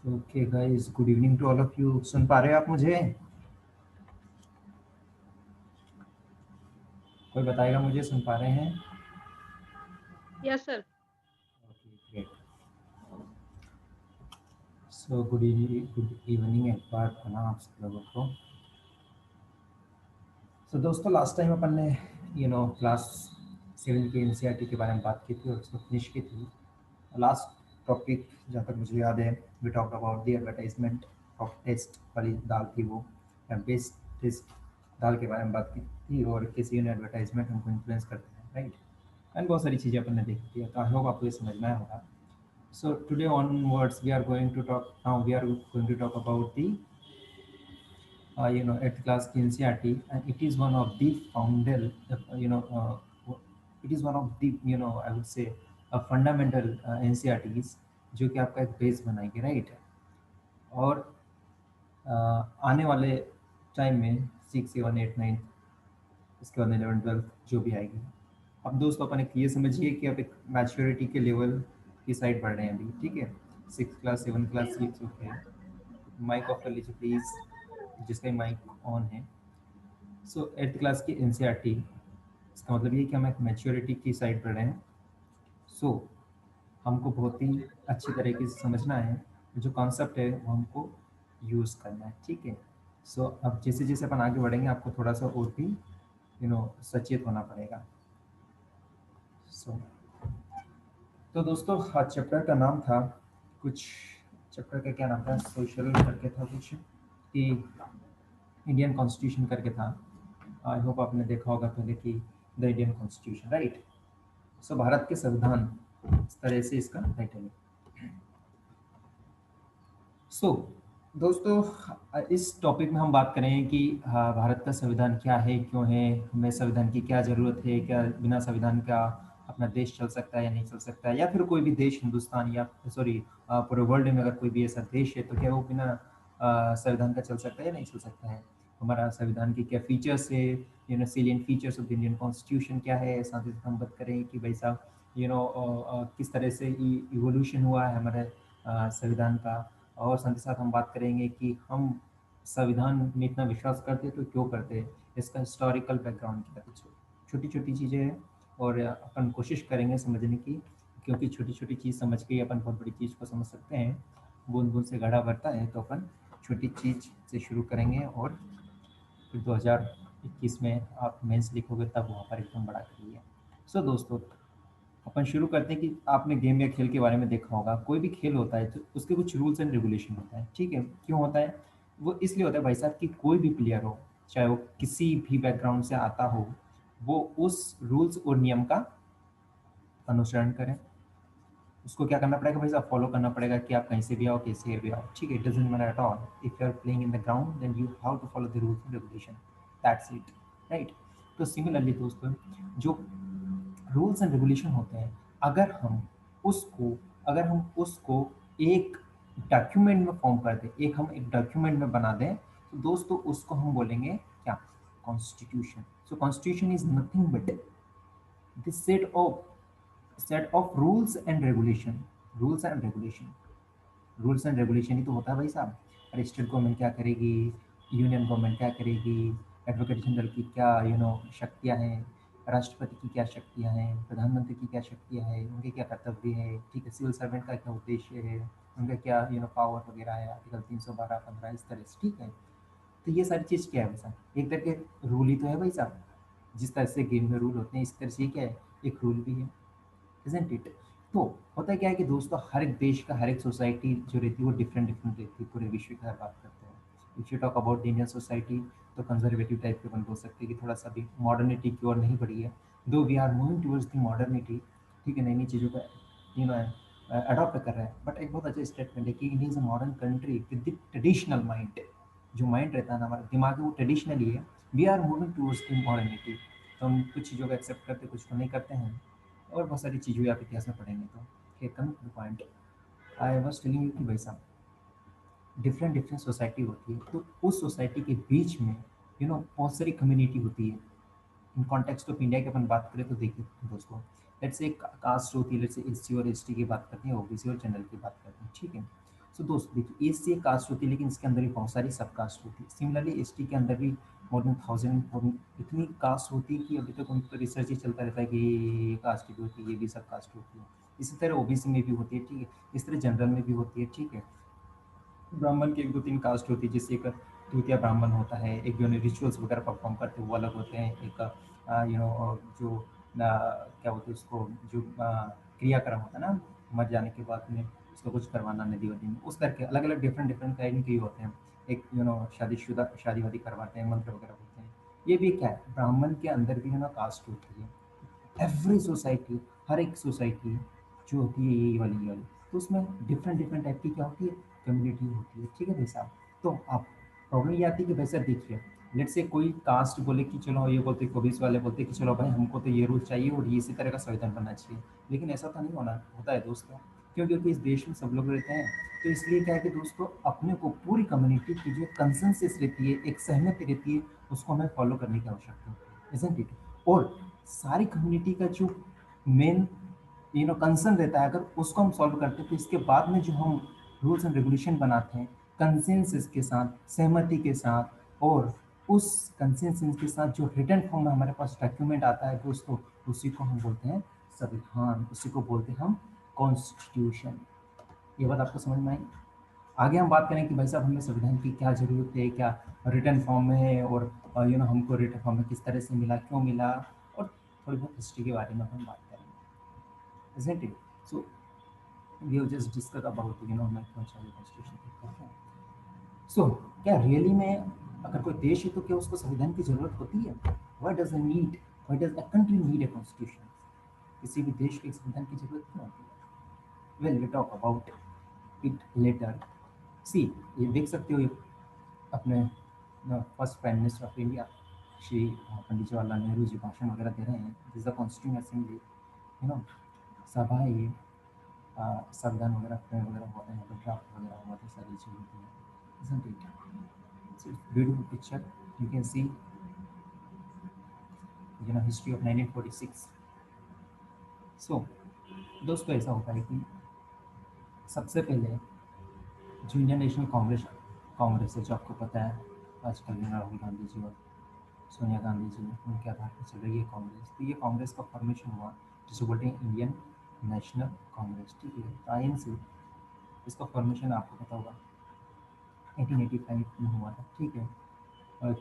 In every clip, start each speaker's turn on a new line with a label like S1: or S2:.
S1: Okay guys, good evening to all of you. सुन पा रहे हो आप मुझे? कोई बताएगा मुझे, सुन पा रहे हैं?
S2: Yes, sir.
S1: Okay, great. So good evening एक बार पुनः आप सब लोगों को। सो दोस्तों, लास्ट टाइम अपन ने क्लास 7 के एनसीईआरटी के बारे में बात की थी और उसको फिनिश की थी। लास्ट टॉपिक जहाँ तक मुझे याद है, we talk about the advertisement of taste वाली दाल थी वो, बेस्ट टेस्ट दाल के बारे में बात की थी, और किसी ने एडवर्टाइजमेंट हमको इन्फ्लुएंस करते हैं, राइट। एंड बहुत सारी चीज़ें अपन ने देखी थी, तो आई होप आपको ये समझ में आया होगा। So today onwards we are going to talk about the at class NCERT, and it is one of the foundal, it is one of the, I would say, a fundamental NCERTs जो कि आपका एक base बनाएगी, right. और आने वाले time में 6, 7, 8, 9, इसके बाद 11, 12 जो भी आएगी। अब दोस्तों, अपन एक ये समझिए कि आप एक मैच्योरिटी के लेवल की साइड बढ़ रहे हैं अभी, ठीक है। 6 class, 7 class, 6, okay. Mike off कर लीजिए प्लीज़, जिसका माइक ऑन है। सो 8th क्लास की एनसीईआरटी, इसका मतलब ये कि हम एक मैच्योरिटी की साइड पर हैं। सो हमको बहुत ही अच्छी तरीके से समझना है, जो कॉन्सेप्ट है वो हमको यूज़ करना है, ठीक है। सो अब जैसे जैसे अपन आगे बढ़ेंगे, आपको थोड़ा सा और भी सचेत होना पड़ेगा। सो तो दोस्तों, आज चैप्टर का नाम था कुछ, चैप्टर का क्या नाम था, सोशल करके था कुछ, कि इंडियन कॉन्स्टिट्यूशन करके था। आई होप आपने देखा होगा पहले कि द इंडियन कॉन्स्टिट्यूशन, राइट। सो भारत के संविधान, इस तरह से इसका टाइटल है। सो दोस्तों, इस टॉपिक में हम बात करेंगे कि हाँ, भारत का संविधान क्या है, क्यों है, हमें संविधान की क्या ज़रूरत है, क्या बिना संविधान का अपना देश चल सकता है या नहीं चल सकता है, या फिर कोई भी देश, हिंदुस्तान या सॉरी पूरे वर्ल्ड में अगर कोई भी ऐसा देश है तो क्या वो बिना संविधान का चल सकता है या नहीं चल सकता है। हमारा संविधान के क्या फीचर्स है, salient features of the Indian constitution क्या है। साथ ही साथ हम बात करेंगे कि भाई साहब किस तरह से इवोल्यूशन हुआ है हमारे संविधान का। और साथ ही साथ हम बात करेंगे कि हम संविधान में इतना विश्वास करते हैं तो क्यों करते हैं, इसका हिस्टोरिकल बैकग्राउंड क्या है। कुछ छोटी छोटी चीज़ें हैं और अपन कोशिश करेंगे समझने की, क्योंकि छोटी छोटी चीज़ समझ के ही अपन बहुत बड़ी चीज़ को समझ सकते हैं। बूंद बूंद से घड़ा भरता है, तो अपन छोटी चीज़ से शुरू करेंगे और फिर 2021 में आप मेंस लिखोगे तब वहाँ पर एकदम बड़ा करिए। सो दोस्तों, अपन शुरू करते हैं कि आपने गेम या खेल के बारे में देखा होगा। कोई भी खेल होता है तो उसके कुछ रूल्स एंड रेगुलेशन होता है, ठीक है। क्यों होता है? वो इसलिए होता है भाई साहब कि कोई भी प्लेयर हो, चाहे वो किसी भी बैकग्राउंड से आता हो, वो उस रूल्स और नियम का अनुसरण करें। उसको क्या करना पड़ेगा भाई साहब? फॉलो करना पड़ेगा, कि आप कहीं से भी आओ, कैसे भी आओ, ठीक है। It doesn't matter at all. If you are playing in the ground, then you have to follow the rules and regulation, that's it, right. तो सिमिलरली दोस्तों, जो रूल्स एंड रेगुलेशन होते हैं, अगर हम उसको अगर हम उसको एक डॉक्यूमेंट में फॉर्म कर दें, हम एक डॉक्यूमेंट में बना दें, तो दोस्तों उसको हम बोलेंगे क्या? Constitution. So constitution is nothing but this set of rules and regulation. Rules and regulation ही तो होता है भाई साहब। अरे स्टेट गवर्नमेंट क्या करेगी, यूनियन गवर्नमेंट क्या करेगी, एडवोकेट जनरल की क्या शक्तियाँ हैं, राष्ट्रपति की क्या शक्तियाँ हैं, प्रधानमंत्री की क्या शक्तियाँ हैं, उनके क्या कर्तव्य है, ठीक है। सिविल सर्वेंट का क्या उद्देश्य है, उनका क्या पावर वगैरह है, आर्टिकल 312, 15, इस तरह से, ठीक है। तो ये सारी चीज़ क्या है भाई साहब? एक तरह के रूल ही तो है भाई साहब। जिस तरह से गेम में रूल होते हैं, इस तरह से ये क्या है, एक रूल भी है, इज़न्ट इट? तो होता क्या है कि दोस्तों, हर एक देश का, हर एक सोसाइटी जो रहती है वो डिफरेंट डिफरेंट रहती है। पूरे विश्व की अगर बात करते हैं, if you talk about the Indian society, तो कंजर्वेटिव टाइप के अपन बोल सकते हैं कि थोड़ा सा भी मॉडर्निटी की ओर नहीं बढ़ी है। Though we are moving towards the modernity, ठीक है, नई नई चीज़ों को अडॉप्ट कर रहा है। बट एक बहुत अच्छा स्टेटमेंट है कि India is a modern country with the traditional mind. जो माइंड रहता है ना हमारा दिमाग है, वो ट्रेडिशनली है। We are moving towards the modernity. तो हम कुछ चीज़ों को एक्सेप्ट करते, कुछ को नहीं करते हैं, और बहुत सारी चीज़ें आप इतिहास में पढ़ेंगे। तो okay, coming to the point, I was telling you कि भाई साहब, डिफरेंट डिफरेंट सोसाइटी होती है, तो उस सोसाइटी के बीच में बहुत सारी कम्युनिटी होती है। इन कॉन्टेक्स्ट ऑफ इंडिया की अपन बात करें तो देखिए दोस्तों, लेट्स से कास्ट होती है, लेट्स से एससी और एसटी की बात करते हैं, ओबीसी और जनरल की बात करते हैं, ठीक है। सो दोस्त देखिए, एस सी एक कास्ट होती है, लेकिन इसके अंदर भी बहुत सारी सब कास्ट होती है। सिमिलरली एस टी के अंदर भी मोर देन थाउजेंड इतनी कास्ट होती है कि अभी तक उन पर रिसर्च ही चलता रहता है कि ये कास्ट भी होती है, ये भी सब कास्ट होती है। इसी तरह ओबीसी में भी होती है, ठीक है। इस तरह जनरल में भी होती है, ठीक है। ब्राह्मण की एक दो तीन कास्ट होती है, जैसे एक द्वितीय ब्राह्मण होता है, एक जो रिचुअल्स वगैरह परफॉर्म करते हैं वो अलग होते हैं, एक जो क्या बोलते हैं उसको, जो क्रियाक्रम होता है ना, मर जाने के बाद में उसको कुछ करवाना नदी वदी में, उस करके अलग अलग डिफरेंट डिफरेंट काइंड के होते हैं। एक शादीशुदा शादी वादी करवाते हैं, मंत्र वगैरह होते हैं। ये भी क्या है, ब्राह्मण के अंदर भी कास्ट होती है। एवरी सोसाइटी, हर एक सोसाइटी जो होती है ये वाली, तो उसमें डिफरेंट डिफरेंट टाइप की क्या होती है, कम्युनिटी होती है, ठीक है भाई साहब। तो आप प्रॉब्लम ये आती है कि भाई साहब देखिए, लेट से कोई कास्ट बोले कि चलो, ये बोलते ओबीसी वाले बोलते कि चलो भाई हमको तो ये रूल चाहिए और ये इसी तरह का संविधान बनना चाहिए। लेकिन ऐसा तो नहीं होना होता है दोस्तों। क्यों? क्योंकि इस देश में सब लोग रहते हैं। तो इसलिए क्या है कि दोस्तों, अपने को पूरी कम्युनिटी की जो कंसेंसस रहती है, एक सहमति रहती है, उसको हमें फॉलो करने की आवश्यकता होती है, isn't it? और सारी कम्युनिटी का जो मेन कंसर्न रहता है, अगर उसको हम सॉल्व करते हैं, तो इसके बाद में जो हम रूल्स एंड रेगुलेशन बनाते हैं कंसेंसस के साथ, सहमति के साथ, और उस कंसेंसस के साथ जो रिटर्न फॉर्म में हमारे पास डॉक्यूमेंट आता है दोस्तों, उसी को हम बोलते हैं संविधान, उसी को बोलते हैं हम कॉन्स्टिट्यूशन। ये बात आपको समझ में आई? आगे हम बात करें कि भाई साहब हमें संविधान की क्या ज़रूरत है, क्या रिटर्न फॉर्म में है, और हमको रिटर्न फॉर्म में किस तरह से मिला, क्यों मिला, और थोड़ी बहुत हिस्ट्री के बारे में हम बात करेंगे, isn't it? So we have just discussed about हमें क्यों चाहिए कॉन्स्टिट्यूशन। सो क्या रियली में अगर कोई देश है तो क्या उसको संविधान की जरूरत होती है? Why does a need, why does a country need a constitution? किसी भी देश को एक संविधान की जरूरत क्यों होती है? Well, we talk about it later. See, ये देख सकते हो, ये अपने first prime minister of India Shri Pandit Jawaharlal Nehru ji भाषण वगैरह दे रहे हैं। दिस द कॉन्स्टिट्यूशन असेंबली, सभा है ये। संविधान वगैरह फ्रेम वगैरह हुआ था, यहाँ पर ड्राफ्ट वगैरह हुआ था, सारी चीज़ें होती हैं, isn't it? So it's beautiful picture. You can see history of 1946. So दोस्तों ऐसा होता है कि सबसे पहले जो इंडियन नेशनल कांग्रेस कांग्रेस है, जो आपको पता है आजकल राहुल गांधी जी और सोनिया गांधी जी उनके आधार पर चल रही है कांग्रेस। तो ये कांग्रेस का फॉर्मेशन हुआ जिसे बोलते हैं इंडियन नेशनल कांग्रेस, ठीक है, आईएनसी। इसका फॉर्मेशन आपको पता होगा 1885 में हुआ था, ठीक है। और एक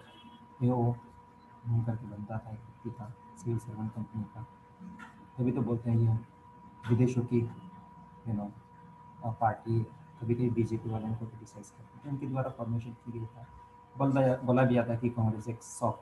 S1: ए ओ करके बनता था, एक व्यक्ति था, सिविल सर्वेंट कंपनी का। तभी तो बोलते हैं ये विदेशों की नो पार्टी। कभी कभी बीजेपी वाले उनको क्रिटिसाइज करते हैं, तो उनके द्वारा फॉर्मेशन की गई था। बोला भी जाता है कि कांग्रेस एक सॉफ्ट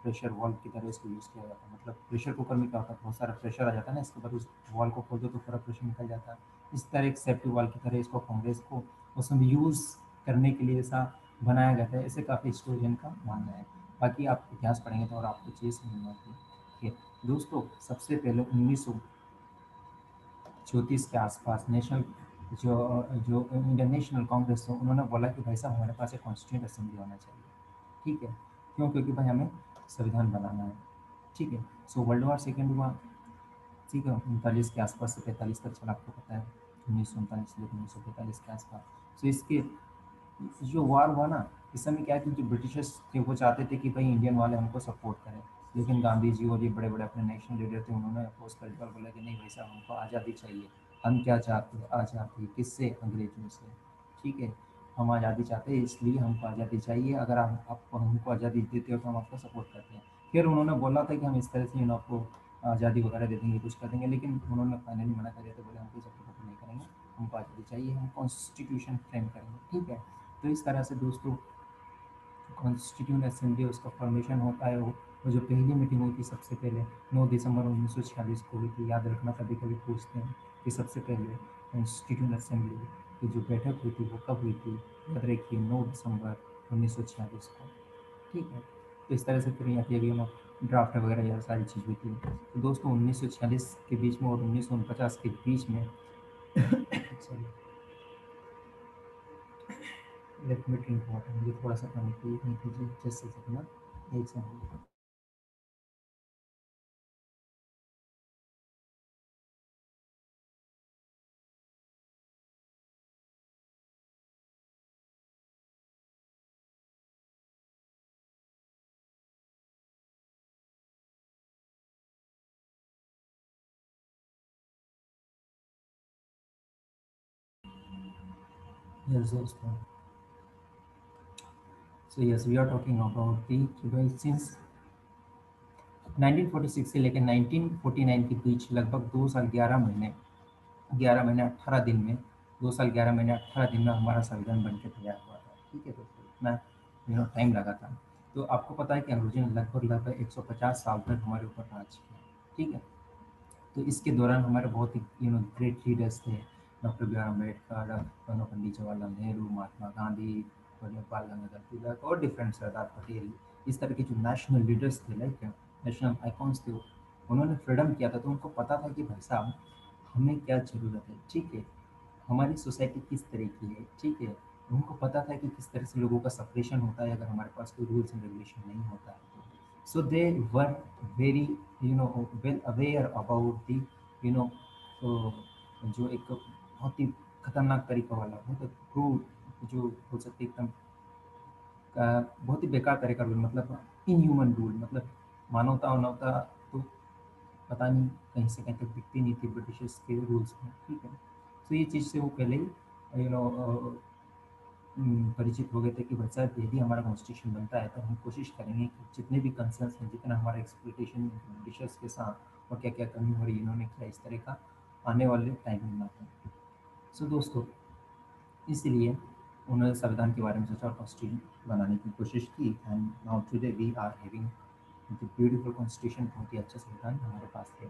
S1: प्रेशर वॉल की तरह इसको यूज़ किया जाता है। मतलब प्रेशर कुकर में क्या होता है, बहुत सारा प्रेशर आ जाता है ना, इसके बाद उस वॉल को खोल दो तो पूरा प्रेशर निकल जाता है। इस तरह एक सेफ्टी वॉल की तरह इसको कांग्रेस को उसमें यूज़ करने के लिए ऐसा बनाया गया था, ऐसे काफ़ी हिस्टोरियन का मानना है। बाकी आप इतिहास पढ़ेंगे तो और आपको चीज़ समझ में आती है। ठीक है दोस्तों, सबसे पहले 1934 के आसपास नेशनल जो जो इंडियन नेशनल कांग्रेस है, उन्होंने बोला कि भाई साहब हमारे पास एक कॉन्स्टिट्यूंट असेंबली होना चाहिए, ठीक है। क्यों? क्योंकि भाई हमें संविधान बनाना है, ठीक है। सो वर्ल्ड वॉर सेकेंड हुआ, ठीक है, 39 के आसपास से 45 तक चला, आपको पता है 1939 से 1945 के आसपास। सो इसके जो वार हुआ ना, इस समय क्या है कि जो ब्रिटिशर्स थे वो चाहते थे कि भाई इंडियन वाले हमको सपोर्ट करें। लेकिन गांधी जी और ये बड़े बड़े अपने नेशनल लीडर थे, उन्होंने अपोज कर दिया और बोला कि नहीं भाई साहब, हमको आज़ादी चाहिए। हम क्या चाहते हैं? आज़ादी किससे? अंग्रेजों से, ठीक है। हम आज़ादी चाहते हैं, इसलिए हमको आज़ादी चाहिए। अगर आप हमको आज़ादी देते हो तो हम आपको सपोर्ट करते हैं। फिर उन्होंने बोला था कि हम इस तरह से आपको आज़ादी वगैरह दे देंगे, कुछ कर देंगे, लेकिन उन्होंने फाइनली मना कर दिया। तो बोले हम कोई सपोर्ट नहीं करेंगे, हमको आज़ादी चाहिए, हम कॉन्स्टिट्यूशन फ्रेम करेंगे, ठीक है। तो इस तरह से दोस्तों कॉन्स्टिट्यूंट असेंबली उसका फॉर्मेशन होता है। वो जो पहली मीटिंग हुई थी सबसे पहले 9 दिसंबर 1946 को हुई थी। याद रखना, कभी कभी पूछते हैं कि सबसे पहले कॉन्स्टिट्यूंट असेंबली की जो बैठक हुई थी वो कब हुई थी। याद रखिए 9 दिसंबर 1946 को, ठीक है। तो इस तरह से फिर यहाँ पे भी ड्राफ्ट वगैरह यह सारी चीज़ हुई थी। तो दोस्तों 1946 के बीच में और 1949 के बीच में sorry, let me drink water, मुझे थोड़ा सा पानी पीजिए जस्ट से ना, एक सेकंड। Yes, दोस्तों. So yes, we are talking about the कि since 1946 से लेकर 1949 के बीच लगभग 2 साल 11 महीने 18 दिन में 2 साल 11 महीने 18 दिन में हमारा संविधान बन के तैयार हुआ था. ठीक है दोस्तों, इतना टाइम लगा था. तो आपको पता है कि अंग्रेजों ने लगभग लगभग 150 साल तक हमारे ऊपर राज किया. ठीक है. तो इसके दौरान हमारे बहुत ही ग्रेट लीडर्स थे. डॉक्टर बी आर अम्बेडकर, पंडित जवाहरलाल नेहरू, महात्मा गांधी, बाल गंगाधर तिलक और डिफरेंट सरदार पटेल. इस तरह के जो नेशनल लीडर्स थे, लाइक नेशनल आइकॉन्स थे, उन्होंने फ्रीडम किया था. तो उनको पता था कि भाई साहब हमें क्या ज़रूरत है. ठीक है. हमारी सोसाइटी किस तरह की है. ठीक है. उनको पता था कि किस तरह से लोगों का सेपरेशन होता है अगर हमारे पास कोई रूल्स एंड रेगुलेशन नहीं होता है तो. So they were very well aware about the you know uh, जो एक बहुत ही खतरनाक तरीका वाला बहुत क्रूर जो हो सकते एकदम बहुत ही बेकार तरीका रूल मतलब इनह्यूमन रूल मतलब मानवता मानवता तो पता नहीं कहीं से कहीं तक दिखती नहीं थी ब्रिटिशर्स के रूल्स में. ठीक है. तो ये चीज़ से वो पहले ही परिचित हो गए थे कि भाई साहब यदि हमारा कॉन्स्टिट्यूशन बनता है तो हम कोशिश करेंगे कि जितने भी कंसर्न्स हैं जितना हमारा एक्सप्लोइटेशन ब्रिटिशर्स के साथ और क्या क्या कमी हो रही है इन्होंने किया इस तरह का आने वाले टाइम में ना हो. सो दोस्तों, इसलिए उन्होंने संविधान के बारे में सोचा और कॉन्स्टिट्यूशन बनाने की कोशिश की. And now today we are having the beautiful constitution. बहुत ही अच्छा संविधान हमारे पास है.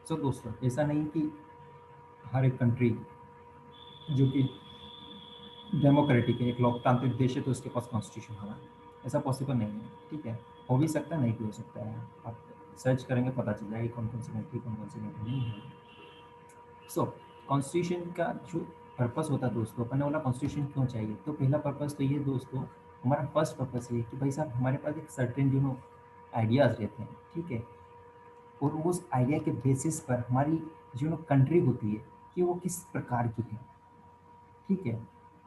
S1: सो दोस्तों, ऐसा नहीं कि हर एक कंट्री जो कि डेमोक्रेटिक है, एक लोकतांत्रिक देश है तो उसके पास कॉन्स्टिट्यूशन होना ऐसा पॉसिबल नहीं है. ठीक है. हो भी सकता है, नहीं भी हो सकता है. आप सर्च करेंगे पता चल जाएगा कौन कौन सी कंट्री कौन कौन सी कंट्री नहीं है. सो कॉन्स्टिट्यूशन का जो पर्पस होता है दोस्तों, अपन ने बोला कॉन्स्टिट्यूशन क्यों चाहिए, तो पहला पर्पस तो ये दोस्तों, हमारा फर्स्ट पर्पस ये कि भाई साहब हमारे पास एक सर्टेन आइडियाज़ रहते हैं. ठीक है. और उस आइडिया के बेसिस पर हमारी कंट्री होती है कि वो किस प्रकार की है. ठीक है.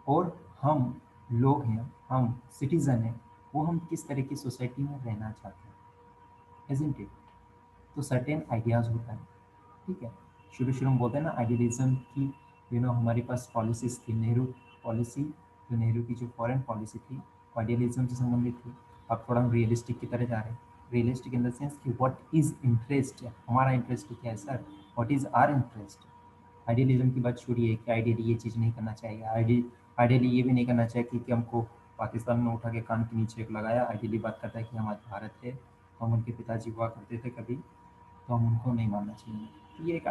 S1: और हम लोग हैं, हम सिटीज़न हैं, वो हम किस तरह की सोसाइटी में रहना चाहते हैं. Isn't it. तो सर्टेन आइडियाज़ होता है. ठीक है. शुरू शुरू में बोलते हैं ना आइडियलिज्म की हमारे पास पॉलिसीज़ थी. नेहरू पॉलिसी, जो नेहरू की जो फॉरेन पॉलिसी थी आइडियलिज्म से संबंधित थी. अब थोड़ा हम रियलिस्टिक की तरह जा रहे हैं. रियलिस्टिक इन द सेंस कि व्हाट इज़ इंटरेस्ट, हमारा इंटरेस्ट क्या है sir, what is our interest. Idealism की बात छोड़िए कि आइडियली ये चीज़ नहीं करना चाहिए. आइडियली ये भी नहीं करना चाहिए कि हमको पाकिस्तान में उठा के कान के नीचे एक लगाया. आइडियली बात करता है कि हम आज भारत है, हम उनके पिताजी हुआ करते थे कभी, तो हम उनको नहीं मानना चाहिए. तो ये एक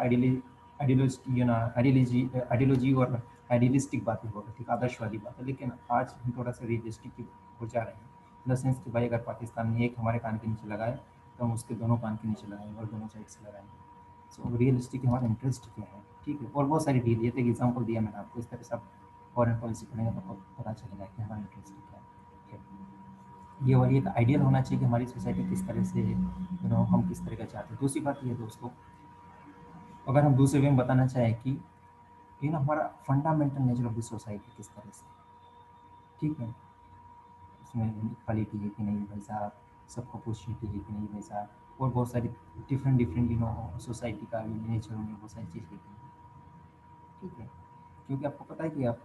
S1: आइडियोलॉजी और आइडियलिस्टिक बातें हो रही थी, आदर्शवादी बात है. लेकिन आज हम थोड़ा सा रियलिस्टिक की हो जा रहे हैं इन द सेंस कि भाई अगर पाकिस्तान ने एक हमारे कान के नीचे लगाए तो हम उसके दोनों कान के नीचे लगाएंगे और दोनों साइड से लगाएंगे. सो रियलिस्टिक हमारा इंटरेस्ट क्या है. ठीक है. और बहुत सारी डील ये तो एग्जाम्पल दिया मैंने आपको. इस तरह से आप फॉरेन पॉलिसी पढ़ेंगे तो आपको पता चलेगा कि हमारा इंटरेस्ट क्या है. ये वाली एक आइडियल होना चाहिए कि हमारी सोसाइटी किस तरह से हम किस तरह का चाहते हैं. दूसरी बात ये दोस्तों, अगर हम दूसरे वे में बताना चाहें कि हमारा fundamental nature of the society किस तरह से. ठीक है. उसमें इक्वालिटी है कि नहीं भाई साहब, सबको अपॉर्चुनिटी है कि नहीं भाई साहब, और बहुत सारी डिफरेंट डिफरेंट सोसाइटी का नेचर होंगे, बहुत सारी चीज़ लेती हैं. ठीक है. क्योंकि आपको पता है कि आप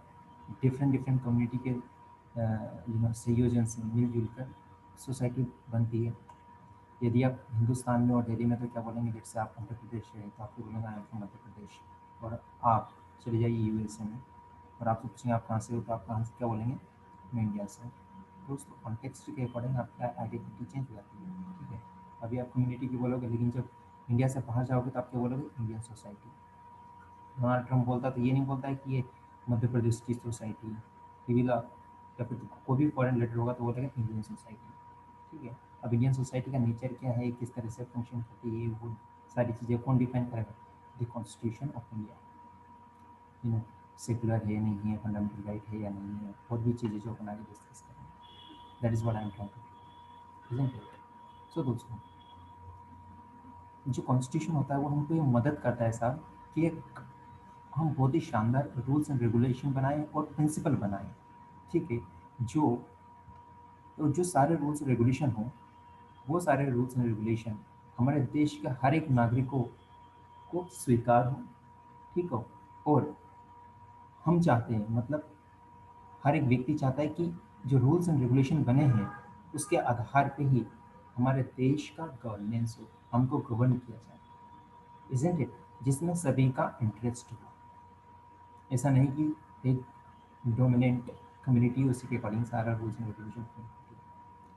S1: डिफरेंट डिफरेंट कम्युनिटी के संयोजन से मिलजुल कर सोसाइटी बनती है. यदि आप हिंदुस्तान में और दिल्ली में तो क्या बोलेंगे, जैसे आप मध्य प्रदेश है तो आपको बोलेंगे I am from Madhya Pradesh. और आप चले जाइए यूएसए में और आपसे पूछेंगे आप कहाँ से हो, तो आप कहाँ से क्या बोलेंगे, मैं इंडिया से. तो उसको कॉन्टेक्स्ट के अकॉर्डिंग आपका आइडेंटिटी चेंज हो जाती है. ठीक है. अभी आप कम्युनिटी की बोलोगे, लेकिन जब इंडिया से बाहर जाओगे तो आप क्या बोलोगे, इंडियन सोसाइटी. डोनाल्ड ट्रंप बोलता तो ये नहीं बोलता है कि ये मध्य प्रदेश की सोसाइटी है. ये भी या फिर कोई भी फॉरेन लेटर होगा तो बोलेगा इंडियन सोसाइटी. ठीक है. अब इंडियन सोसाइटी का नेचर क्या है, किस तरह से फंक्शन करती है, वो सारी चीज़ें कौन डिफाइन करेगा, the constitution of India. Secular है नहीं है, फंडामेंटल राइट है या नहीं है, और भी चीज़ें जो अपन आगे डिस्कस करेंगे. That is what I am trying to isn't it. So दोस्तों, जो कॉन्स्टिट्यूशन होता है वो हमको ये मदद करता है साहब कि एक हम बहुत ही शानदार रूल्स एंड रेगुलेशन बनाएं और प्रिंसिपल बनाएं. ठीक है. जो तो जो सारे रूल्स रेगुलेशन हो, वो सारे रूल्स एंड रेगुलेशन हमारे देश के हर एक नागरिकों को स्वीकार हो. ठीक हो. और हम चाहते हैं मतलब हर एक व्यक्ति चाहता है कि जो रूल्स एंड रेगुलेशन बने हैं उसके आधार पे ही हमारे देश का गवर्नेंस हो, हमको गवर्न किया जाए, इजंट इट, जिसमें सभी का इंटरेस्ट हो। ऐसा नहीं कि एक डोमिनेंट कम्युनिटी उसी के अकॉर्डिंग सारा rules and regulation,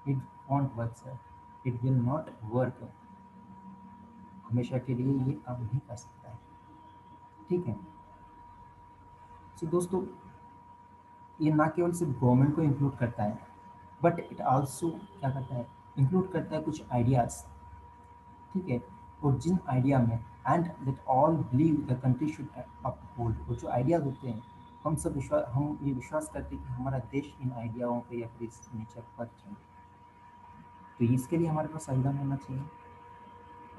S1: it won't work sir, it will not work, हमेशा के लिए ये काम नहीं कर सकता है। ठीक है। सो दोस्तों, ये ना केवल सिर्फ गवर्नमेंट को इंक्लूड करता है, बट इट आल्सो क्या करता है, इंक्लूड करता है कुछ आइडियाज़। ठीक है। और जिन आइडिया में and that all believe the country should uphold, वो जो आइडियाज़ होते हैं, हम ये विश्वास करते हैं कि हमारा देश इन आइडियाओं पे या फिर इस नेचर पर चले। तो इसके लिए हमारे पास संविधान होना चाहिए।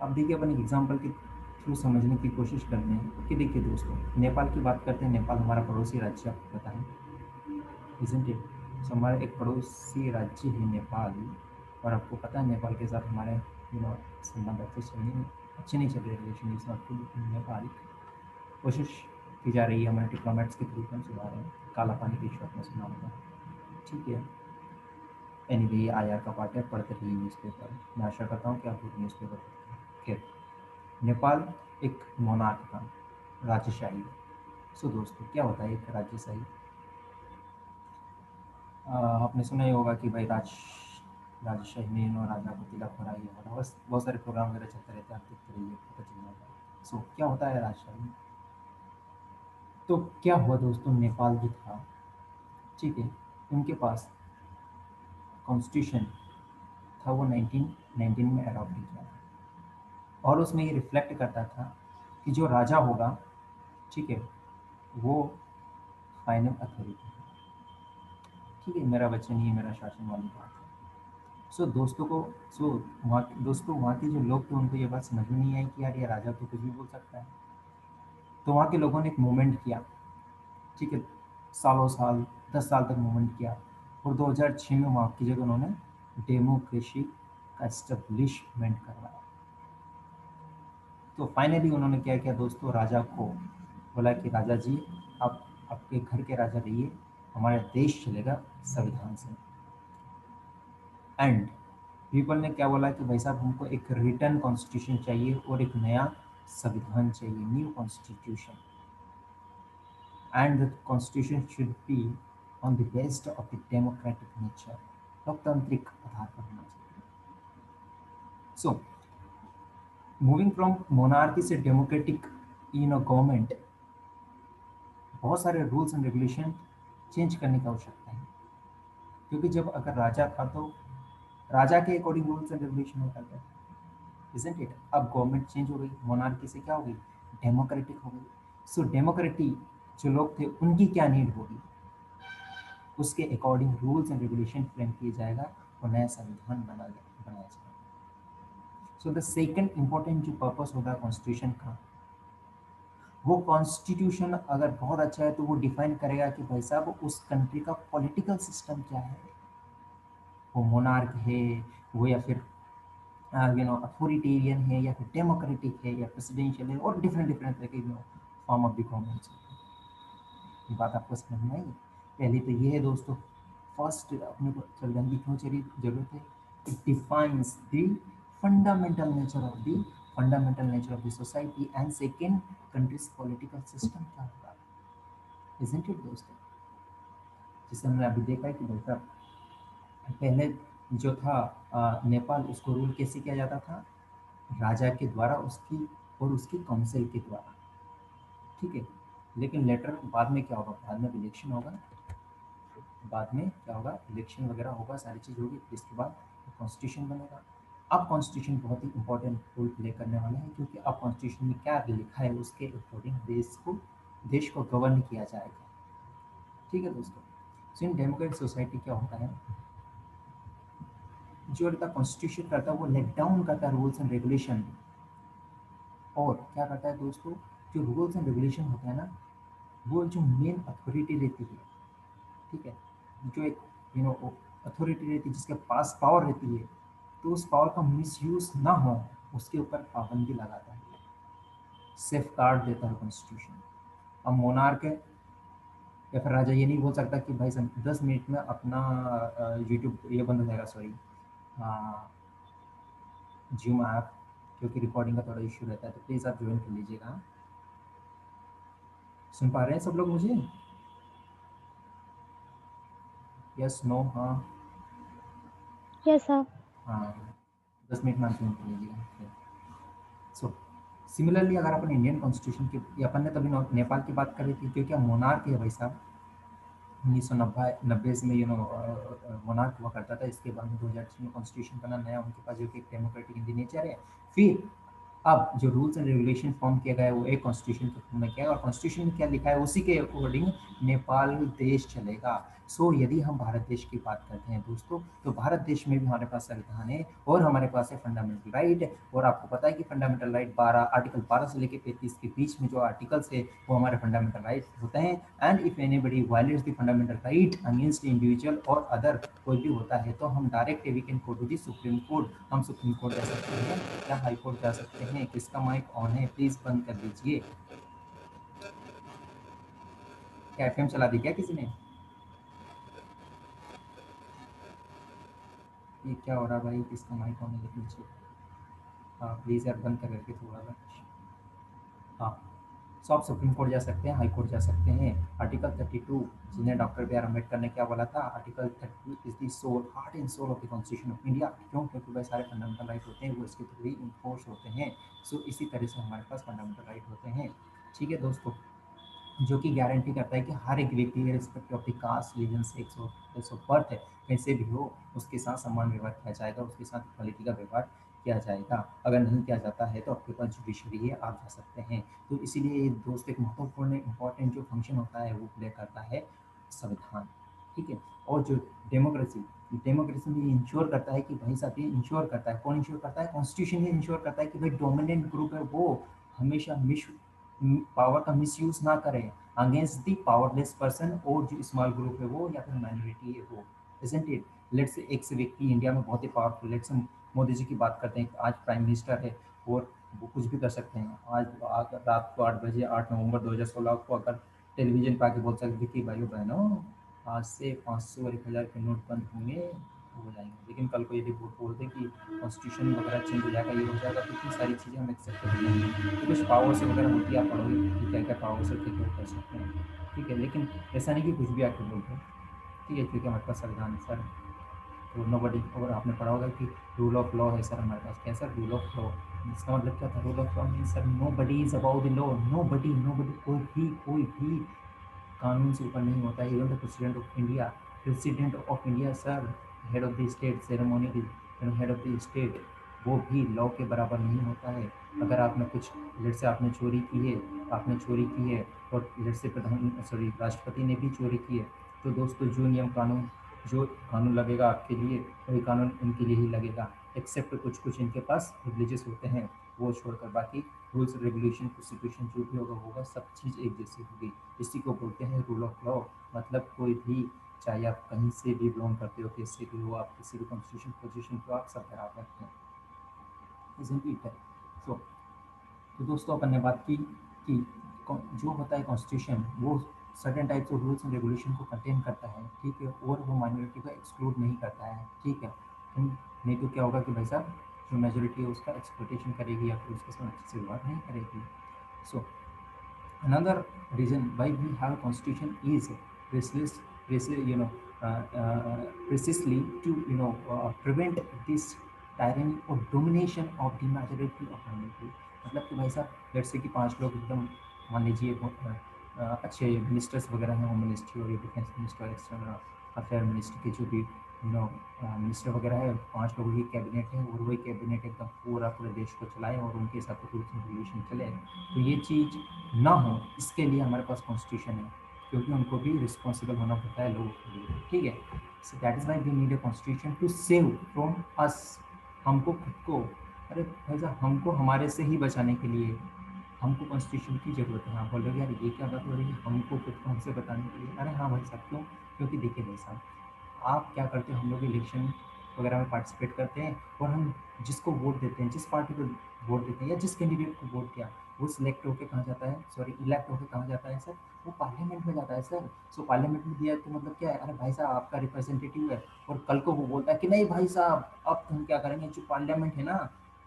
S1: अब देखिए, अपन एक एग्जाम्पल के थ्रू समझने की कोशिश करते हैं कि देखिए दोस्तों, नेपाल की बात करते हैं। नेपाल हमारा पड़ोसी राज्य, आपको पता है, इजंट इट। सो हमारा एक पड़ोसी राज्य है नेपाल, और आपको पता है नेपाल के साथ हमारे संबंध अच्छे नहीं चल रहे, relation is not good in Nepal. कोशिश की जा रही है हमारे डिप्लोमेट्स के थ्रू, हम सुधारें। काला पानी की शॉप में सुना होगा, ठीक है। एनीवे, ये आया का पार्ट है, पढ़ते रहिए न्यूज़पेपर। मैं आशा करता हूँ कि आप लोग न्यूज़पेपर पढ़ते हैं। खैर, नेपाल एक मोनार्क था, राजशाही। सो दोस्तों, क्या होता है एक राजशाही? आपने सुना ही होगा कि भाई राजशाही में राजा को तिलक हो रहा है, ये हो रहा है, बस बहुत सारे प्रोग्राम वगैरह चलते रहते हैं, आप देखते रहिए, पता चल जाएगा। सो क्या होता है राजशाही में? तो क्या हुआ दोस्तों, नेपाल जो था, ठीक है, उनके पास कॉन्स्टिट्यूशन था, वो 1919 में अडॉप्ट किया था। और उसमें ये रिफ्लेक्ट करता था कि जो राजा होगा, ठीक है, वो फाइनल अथॉरिटी, ठीक है, मेरा वचन ही मेरा शासन वाली बात है। सो दोस्तों को सो वहाँ के जो लोग थे, उनको ये बात समझ में नहीं आई कि यार ये राजा तो कुछ भी बोल सकता है। तो वहाँ के लोगों ने एक मूवमेंट किया, ठीक है, सालों साल, 10 साल तक मूवमेंट किया, और 2006 में वहाँ की जगह उन्होंने डेमोक्रेसी का एस्टेब्लिशमेंट करवाया। तो फाइनली उन्होंने क्या किया दोस्तों, राजा को बोला कि राजा जी, आप आपके घर के राजा रहिए, हमारा देश चलेगा संविधान से। एंड पीपल ने क्या बोला कि भाई साहब, हमको एक रिटर्न कॉन्स्टिट्यूशन चाहिए और एक नया संविधान चाहिए, new constitution, and the constitution should be on the based of the democratic nature, लोकतांत्रिक आधार पर होना चाहिए। सो मूविंग फ्रॉम मोनार्की से डेमोक्रेटिक गवर्नमेंट, बहुत सारे रूल्स एंड रेगुलेशन चेंज करने की आवश्यकता है, क्योंकि जब अगर राजा था तो राजा के अकॉर्डिंग रूल्स एंड रेगुलेशन होता था, इजंट इट। अब गवर्नमेंट चेंज हो गई, मोनार्की से क्या हो गई, डेमोक्रेटिक हो गई। सो डेमोक्रेटिक जो लोग थे, उनकी क्या नीड होगी, उसके according rules and regulation frame किया जाएगा और नया संविधान बनाया जाएगा। सो द सेकंड इम्पोर्टेंट जो पर्पस होता है कॉन्स्टिट्यूशन का, वो कॉन्स्टिट्यूशन अगर बहुत अच्छा है तो वो डिफाइन करेगा कि भाई साहब उस कंट्री का पॉलिटिकल सिस्टम क्या है, वो मोनार्क है, वो या फिर अथॉरिटेरियन है, या फिर डेमोक्रेटिक है, या प्रेसिडेंशियल है, और डिफरेंट डिफरेंट तरह के फॉर्म ऑफ द गवर्नमेंट्स। ये बात आपको समझ में आई? पहले तो ये है दोस्तों, फर्स्ट अपने को संविधान की क्यों चाहिए जरूरत है, it defines the fundamental nature of the society, and second, countries political system क्या होगा, इजंट इट दोस्तों। जिससे हमने अभी देखा है कि भाई साहब, पहले जो था नेपाल, उसको रूल कैसे किया जाता था, राजा के द्वारा, उसकी और उसकी काउंसिल के द्वारा, ठीक है। लेकिन लेटर बाद में क्या होगा, बाद में इलेक्शन होगा, बाद में क्या होगा, इलेक्शन वगैरह होगा, सारी चीज़ होगी, फिर इसके बाद कॉन्स्टिट्यूशन बनेगा। अब कॉन्स्टिट्यूशन बहुत ही इंपॉर्टेंट रोल प्ले करने वाला है, क्योंकि अब कॉन्स्टिट्यूशन में क्या लिखा है, उसके अकॉर्डिंग देश को गवर्न किया जाएगा, ठीक है दोस्तों। सो इन डेमोक्रेटिक सोसाइटी क्या होता है, जो रहता कॉन्स्टिट्यूशन करता है, वो लेट डाउन करता है रूल्स एंड रेगुलेशन, और क्या करता है दोस्तों, जो रूल्स एंड रेगुलेशन होता है ना, वो जो मेन अथॉरिटी रहती है, ठीक है, जो एक अथॉरिटी रहती है, जिसके पास पावर रहती है, तो उस पावर का मिसयूज ना हो, उसके ऊपर पाबंदी लगाता है, सेफ गार्ड देता है कॉन्स्टिट्यूशन। अब मोनार्क है, या फिर राजा ये नहीं बोल सकता कि भाई 10 मिनट में अपना यूट्यूब ये बंद हो जाएगा, सॉरी, जूम ऐप, क्योंकि रिकॉर्डिंग का थोड़ा इशू रहता है, तो प्लीज़ आप ज्वाइन कर लीजिएगा। सुन पा रहे हैं सब लोग मुझे? यस, नो, हाँ?
S3: Yes sir.
S1: हाँ, 10 मिनट में आप ज्वाइन कर लीजिएगा। सो सिमिलरली अगर अपन इंडियन कॉन्स्टिट्यूशन की, ये अपन ने तभी नेपाल की बात करी थी, क्योंकि मोनार्क है भाई साहब। 1990 में मोनार्क हुआ करता था। इसके बाद में 2006 में कॉन्स्टिट्यूशन बना नया उनके पास, जो कि एक डेमोक्रेटिक इन नेचर है। फिर अब जो रूल्स एंड रेगुलेशन फॉर्म किया गया है वो एक कॉन्स्टिट्यूशन के फॉर्म में किया है, और कॉन्स्टिट्यूशन में क्या लिखा है उसी के अकॉर्डिंग नेपाल देश चलेगा। सो यदि हम भारत देश की बात करते हैं दोस्तों, तो भारत देश में भी हमारे पास संविधान है और हमारे पास है फंडामेंटल राइट। और आपको पता है कि फंडामेंटल राइट 12 आर्टिकल 12 से लेकर 35 के बीच में जो आर्टिकल्स है वो हमारे फंडामेंटल राइट होते हैं। And if anybody violates the fundamental right against individual और अदर कोई भी होता है, तो हम direct we can go to the supreme court. हम सुप्रीम कोर्ट जा सकते हैं या हाई कोर्ट जा सकते हैं। किसका माइक ऑन है? प्लीज बंद कर दीजिए। क्या एफएम चला दी क्या किसी ने? ये क्या हो रहा है भाई? किसका माइक ऑन है देख लीजिए। हाँ प्लीज़ यार बंद कर करके थोड़ा सा। हाँ, सो आप सुप्रीम कोर्ट जा सकते हैं, हाई कोर्ट जा सकते हैं। आर्टिकल 32, जिन्हें डॉक्टर बी आर अम्बेडकर ने क्या बोला था, article 30 is the soul, heart and soul of the constitution of India. क्यों? क्योंकि भाई सारे फंडामेंटल राइट होते हैं वो इसके थ्रू ही इन्फोर्स होते हैं। सो इसी तरह से हमारे पास फंडामेंटल राइट होते हैं। ठीक है दोस्तों, जो कि गारंटी करता है कि हर एक व्यक्ति respect of the caste, religion, sex और प्लेस ऑफ बर्थ है, कैसे भी हो उसके साथ समान व्यवहार किया जाएगा, उसके साथ इक्वालिटी का व्यवहार किया जाएगा। अगर नहीं किया जाता है तो आपके पास जुडिशरी है, आप जा सकते हैं। तो इसीलिए ये दोस्त एक महत्वपूर्ण इंपॉर्टेंट जो फंक्शन होता है वो प्ले करता है संविधान। ठीक है। और जो डेमोक्रेसी, डेमोक्रेसी में इंश्योर करता है कि भाई साहब, ये इंश्योर करता है, कौन इंश्योर करता है? कॉन्स्टिट्यूशन ही इंश्योर करता है कि भाई डोमिनेंट ग्रुप है वो हमेशा पावर का मिसयूज ना करें अगेंस्ट द पावरलेस पर्सन, और जो स्मॉल ग्रुप है वो या फिर माइनॉरिटी है वो। Isn't it? लेट्स से एक से व्यक्ति इंडिया में बहुत ही पावरफुल, लेट्स हम मोदी जी की बात करते हैं, आज प्राइम मिनिस्टर है और वो कुछ भी कर सकते हैं। आज रात को 8 बजे 8 नवंबर 2016 को अगर टेलीविजन पर आके बोल सकते कि भाइयों बहनों आज से 500 और 1000 के नोट बंद होंगे, हो जाएंगे। लेकिन कल को यदि वोट बोल दे कि कॉन्स्टिट्यूशन वगैरह चेंज हो जाएगा, ये हो जाएगा, तो इतनी सारी चीज़ें हम एक्सेप्ट कर लेंगे। तो कुछ पावर्स वगैरह होती है, आप पढ़ोगे कि क्या क्या पावर्स होती है, क्या कर सकते हैं। ठीक है, लेकिन ऐसा नहीं कि कुछ भी आके बोलते हैं। ठीक है, क्योंकि हमारे पास संविधान है सर। तो नो बडी, और आपने पढ़ा होगा कि रूल ऑफ लॉ है सर हमारे पास। क्या सर? Rule of law. इसका मतलब क्या था? Rule of law mean sir nobody is about the law. Nobody, nobody, कोई भी कानून से ऊपर नहीं होता है। Even the president of India, president of India sir, head of the state, ceremonial head of the state, वो भी लॉ के बराबर नहीं होता है। अगर आपने कुछ, जैसे आपने चोरी की है, आपने चोरी की है और जैसे राष्ट्रपति ने भी चोरी की है, तो दोस्तों जो नियम कानून, जो कानून लगेगा आपके लिए वही कानून उनके लिए ही लगेगा, एक्सेप्ट कुछ कुछ इनके पास प्रिविलेजेस होते हैं, वो छोड़कर बाकी रूल्स रेगुलेशन कॉन्स्टिट्यूशन जो भी होगा सब चीज़ एक जैसी होगी। इसी को बोलते हैं रूल ऑफ लॉ। मतलब कोई भी, चाहे आप कहीं से भी बिलोंग करते हो, किससे भी हो, आप किसी भी कॉन्स्टिट्यूशन पोजीशन को आप सब बराबर हैं। Isn't it? सो तो दोस्तों अपन ने बात की कि जो होता है कॉन्स्टिट्यूशन वो certain types of rules and regulation को कंटेन करता है। ठीक है, और वो माइनॉरिटी को एक्सक्लूड नहीं करता है। ठीक है, नहीं तो क्या होगा कि भाई साहब जो मेजोरिटी है उसका एक्सप्लॉइटेशन करेगी या फिर उसके साथ अच्छे से व्यवहार नहीं करेगी। सो another reason why we have a constitution is precisely, precisely to prevent this tyranny or domination of the majority of minority। मतलब कि भाई साहब जैसे कि 5 लोग एकदम, मान लीजिए अच्छे मिनिस्टर्स वगैरह हैं, होम मिनिस्ट्री और defence minister, external affair minister के जो भी मिनिस्टर वगैरह है, 5 लोगों की कैबिनेट है और वही कैबिनेट एकदम पूरे देश को चलाए और उनके हिसाब से रूल्स एंड रेगुलेशन चले। तो ये चीज़ ना हो इसके लिए हमारे पास कॉन्स्टिट्यूशन है, क्योंकि उनको भी रिस्पॉन्सिबल होना पड़ता है लोगों के लिए। ठीक है, so that is why we need a constitution to save from us. हमको खुद को, अरे भाई साहब हमको हमारे से ही बचाने के लिए हमको कॉन्स्टिट्यूशन की ज़रूरत है। आप बोल रहे हो यार ये क्या बात हो रही है, हमको खुद को हमसे बताने के लिए? अरे हाँ भाई साहब, क्यों? क्योंकि देखिए भाई साहब, आप क्या करते हो, हम लोग इलेक्शन वगैरह में पार्टिसिपेट करते हैं और हम जिसको वोट देते हैं, जिस पार्टी को वोट देते हैं या जिस कैंडिडेट को वोट किया, वो सिलेक्ट होकर कहाँ जाता है, सॉरी इलेक्ट होकर कहाँ जाता है सर? वो पार्लियामेंट में जाता है सर। सो पार्लियामेंट में दिया तो मतलब क्या है, अरे भाई साहब आपका रिप्रेजेंटेटिव है, और कल को वो बोलता है कि नहीं भाई साहब अब तुम क्या करेंगे, जो पार्लियामेंट है ना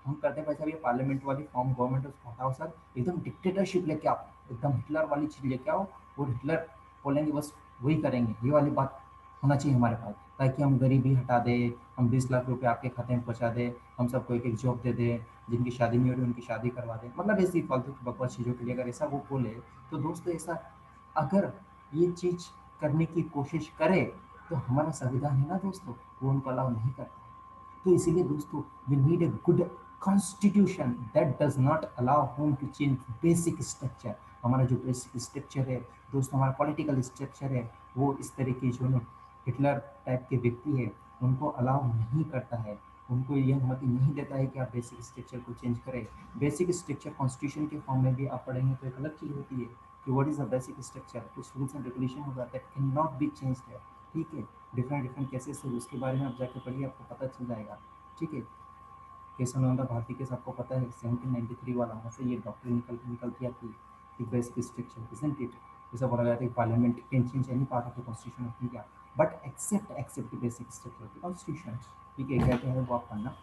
S1: हम करते हैं भाई साहब, ये पार्लियामेंट वाली फॉर्म गवर्नमेंट उसको हटाओ सर, एकदम डिक्टेटरशिप लेके आओ, एकदम हिटलर वाली चीज़ लेके आओ, और हिटलर बोलेंगे बस वही करेंगे, ये वाली बात होना चाहिए हमारे पास, ताकि हम गरीबी हटा दें, हम 20 लाख रुपए आपके खाते में पहुंचा दें, हम सबको एक एक जॉब दे दें, जिनकी शादी नहीं हो रही उनकी शादी करवा दें, मतलब ऐसी फालतू की बकवास चीज़ों के लिए अगर ऐसा वो बोले, तो दोस्तों ऐसा अगर ये चीज़ करने की कोशिश करे तो हमारा संविधान है ना दोस्तों, वो उनको अलाउ नहीं करता है। तो इसीलिए दोस्तों we need a good constitution that does not allow home to change basic structure. हमारा जो बेसिक स्ट्रक्चर है दोस्तों, हमारा पॉलिटिकल स्ट्रक्चर है, वो इस तरह की जो हिटलर टाइप के व्यक्ति है उनको अलाउ नहीं करता है, उनको ये अनुमति नहीं देता है कि आप बेसिक स्ट्रक्चर को चेंज करें। बेसिक स्ट्रक्चर कॉन्स्टिट्यूशन के फॉर्म में भी आप पढ़ेंगे तो एक अलग चीज़ होती है कि what is the basic structure, कुछ रूल्स एंड रेगुलेशन होगा that can not be change है। ठीक है, डिफरेंट डिफरेंट केसेस है, उसके बारे में आप जाके पढ़िए, आपको पता चल जाएगा। ठीक है, केशवानंद भारती केस आपको पता है 1793 वाला, वहाँ से ये डॉक्ट्रिन निकल के आती है कि बेसिक स्ट्रक्चर इजंट इट, ऐसा बोला जाता है कि parliament can change any part of the constitution of India but except the basic structure of the constitution. ठीक है, क्या क्या है वो आप पढ़ना,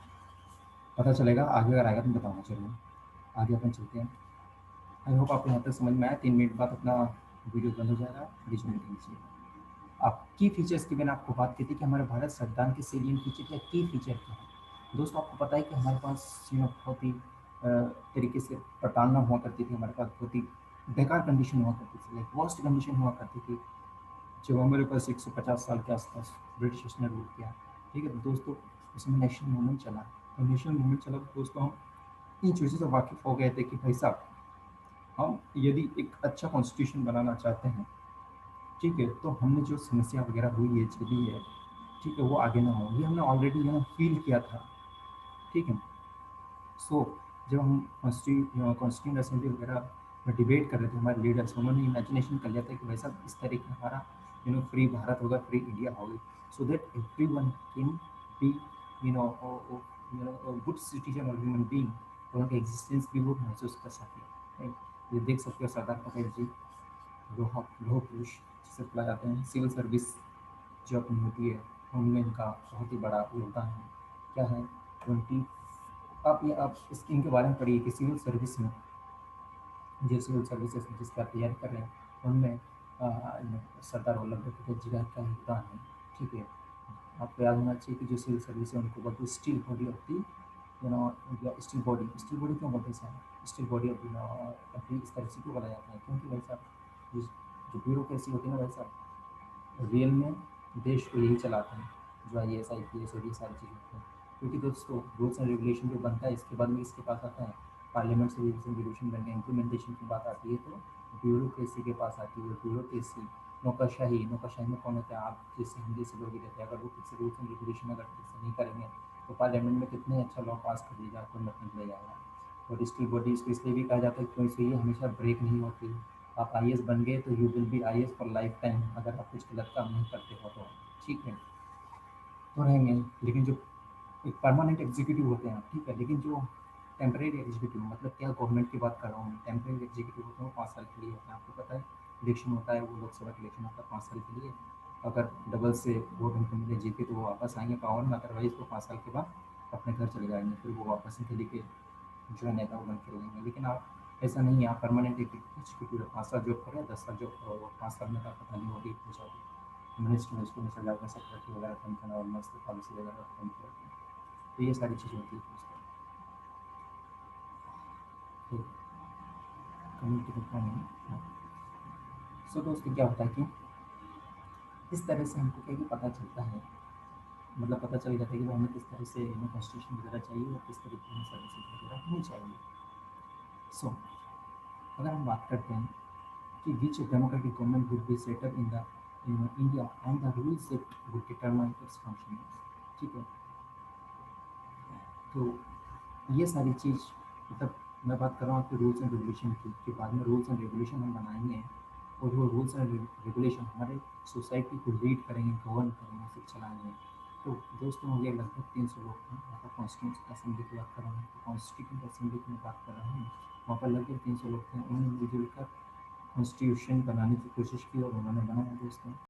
S1: पता चलेगा, आगे अगर आएगा तो बताऊँगा। चलिए आगे अपन चलते हैं। आई होप आपको यहाँ तक समझ में आया। 3 मिनट बाद अपना वीडियो बंद हो जाएगा, बीच में कीजिए। आप की फीचर्स की मैंने आपको बात की थी कि हमारे भारत संविधान के सेलियंट फीचर या की फीचर क्या है। दोस्तों आपको पता है कि हमारे पास बहुत ही तरीके से प्रताड़ना हुआ करती थी, हमारे पास बहुत ही बेकार कंडीशन हुआ करती थी, लाइक वर्स्ट कंडीशन हुआ करती थी जब हमारे पास 150 साल के आसपास ब्रिटिश ने रूल किया। ठीक है, तो दोस्तों उसमें नेशनल मूवमेंट चला, तो नेशनल मूवमेंट चला तो दोस्तों हम इन चीज़ों से वाकिफ़ हो गए थे कि भाई साहब हम यदि एक अच्छा कॉन्स्टिट्यूशन बनाना चाहते हैं, ठीक है, तो हमने जो समस्या वगैरह हुई है चली है, ठीक है, वो आगे ना हो, ये हमने ऑलरेडी फील किया था। ठीक है, सो जब हम कॉन्स्टिट्यूंट असेंबली वगैरह में डिबेट कर रहे थे, हमारे लीडर्स उन्होंने इमेजिनेशन कर लिया था कि वैसा इस तरीके हमारा फ्री भारत होगा, फ्री इंडिया होगी, so that every one can be you know good citizen और ह्यूमन बींग, और उनका एग्जिस्टेंस भी वो महसूस कर सके। right? ये देख सकते हो सरदार पटेल जी, लोह पुरुष जिसे बुलाए जाते हैं, सिविल सर्विस जो अपनी होती है उनमें इनका बहुत ही बड़ा योगदान है। क्या है 20, आप इनके बारे में पढ़िए कि सिविल सर्विस में, जो सिविल सर्विसेज जिसका तैयारी कर रहे हैं उनमें सरदार वल्लभ भाई पटेल जी का योगदान है। ठीक है, आपको याद होना चाहिए कि जो सिविल सर्विस है उनको बोलते हैं steel body of the steel body क्यों बोलते हैं sir, steel body of the इस तरह से क्यों बोला जाता है, क्योंकि भाई साहब जो ब्यूरोक्रेसी होती है ना भाई साहब, रियल में देश को यही चलाते हैं, जो IAS IPS और ये सारी चीज़ें होती हैं। क्योंकि दोस्तों रूल्स एंड रेगुलेशन जो बनता है इसके बाद में इसके पास आता है, पार्लियामेंट से रूल्स एंड रेगुलेशन बन गए, इम्प्लीमेंटेशन की बात आती है तो ब्यूरोक्रेसी के पास आती है। ब्यूरोक्रेसी नौकरशाही में कौन होता है, आप जैसे हिंदी से लोग ही रहते हैं, अगर वो ठीक से रूल्स एंड रेगुलेशन अगर ठीक से नहीं करेंगे तो पार्लियामेंट में कितने अच्छा लॉ पास कर दिया जाए, कोई मतलब नहीं जाएगा। और स्टील बॉडी इसको इसलिए भी कहा जाता है क्योंकि ये हमेशा ब्रेक नहीं होती। आप IAS बन गए तो you will be IAS for life time, अगर आप कुछ गलत काम नहीं करते हो तो। ठीक है, तो रहेंगे, लेकिन जो एक परमानेंट एग्जीक्यूटिव होते हैं, ठीक है, लेकिन जो टेम्परेरी एग्जीक्यूटिव, मतलब क्या गवर्नमेंट की बात कर रहा हूँ, टेम्परेरी एग्जीक्यूटिव होते हैं वो 5 साल के लिए होते हैं। आपको पता है इलेक्शन होता है, वो लोकसभा का इलेक्शन होता है 5 साल के लिए, अगर डबल से वोट उनको मिले जीते तो वो वापस आएंगे पावर में, अदरवाइज वो 5 साल के बाद अपने घर चले जाएंगे, फिर वो वापस इनके लिए जो है नेता वो बन के रहेंगे। लेकिन आप ऐसा नहीं है, आप परमानेंट एग्जीक्यूटिव 5 साल जॉब करें, 10 साल जॉब करो, 5 साल में का पता नहीं होगी हो जाओगे मिनिस्टर, उसको में चल जाओगे, सेक्रेटरी वगैरह कम करना और मस्त पॉलिसी वगैरह कम करना, तो ये सारी चीज़ें होती है दोस्तों। ठीक, कम्युनिटी का नहीं। सो दोस्तों क्या होता है कि इस तरह से हमको क्या कि पता चलता है, मतलब पता चल जाता है कि वो हमें किस तरह से कॉन्स्टिट्यूशन वगैरह चाहिए और किस तरीके की सर्विसेज वगैरह होनी चाहिए। सो अगर हम बात करते हैं कि which democratic government would be set up in India and the rules that would determine its functioning. ठीक है, तो ये सारी चीज़, मतलब मैं बात कर रहा हूँ आपके रूल्स एंड रेगुलेशन की, कि बाद में रूल्स एंड रेगुलेशन हम बनाएंगे और वो रूल्स एंड रेगुलेशन हमारे सोसाइटी को लीड करेंगे, गवर्न करेंगे, फिर चलाएंगे। तो दोस्तों ये लगभग 300 लोग थे, वहाँ पर कॉन्स्टिट्यूंट असेंबली की बात कर रहा हूँ, तो कॉन्स्टिट्यूंट असेंबली की मैं बात कर रहा हूँ, वहाँ पर लगभग 300 लोग थे, उन्होंने मिलजुल कर कॉन्स्टिट्यूशन बनाने की कोशिश की और उन्होंने बनाया दोस्तों।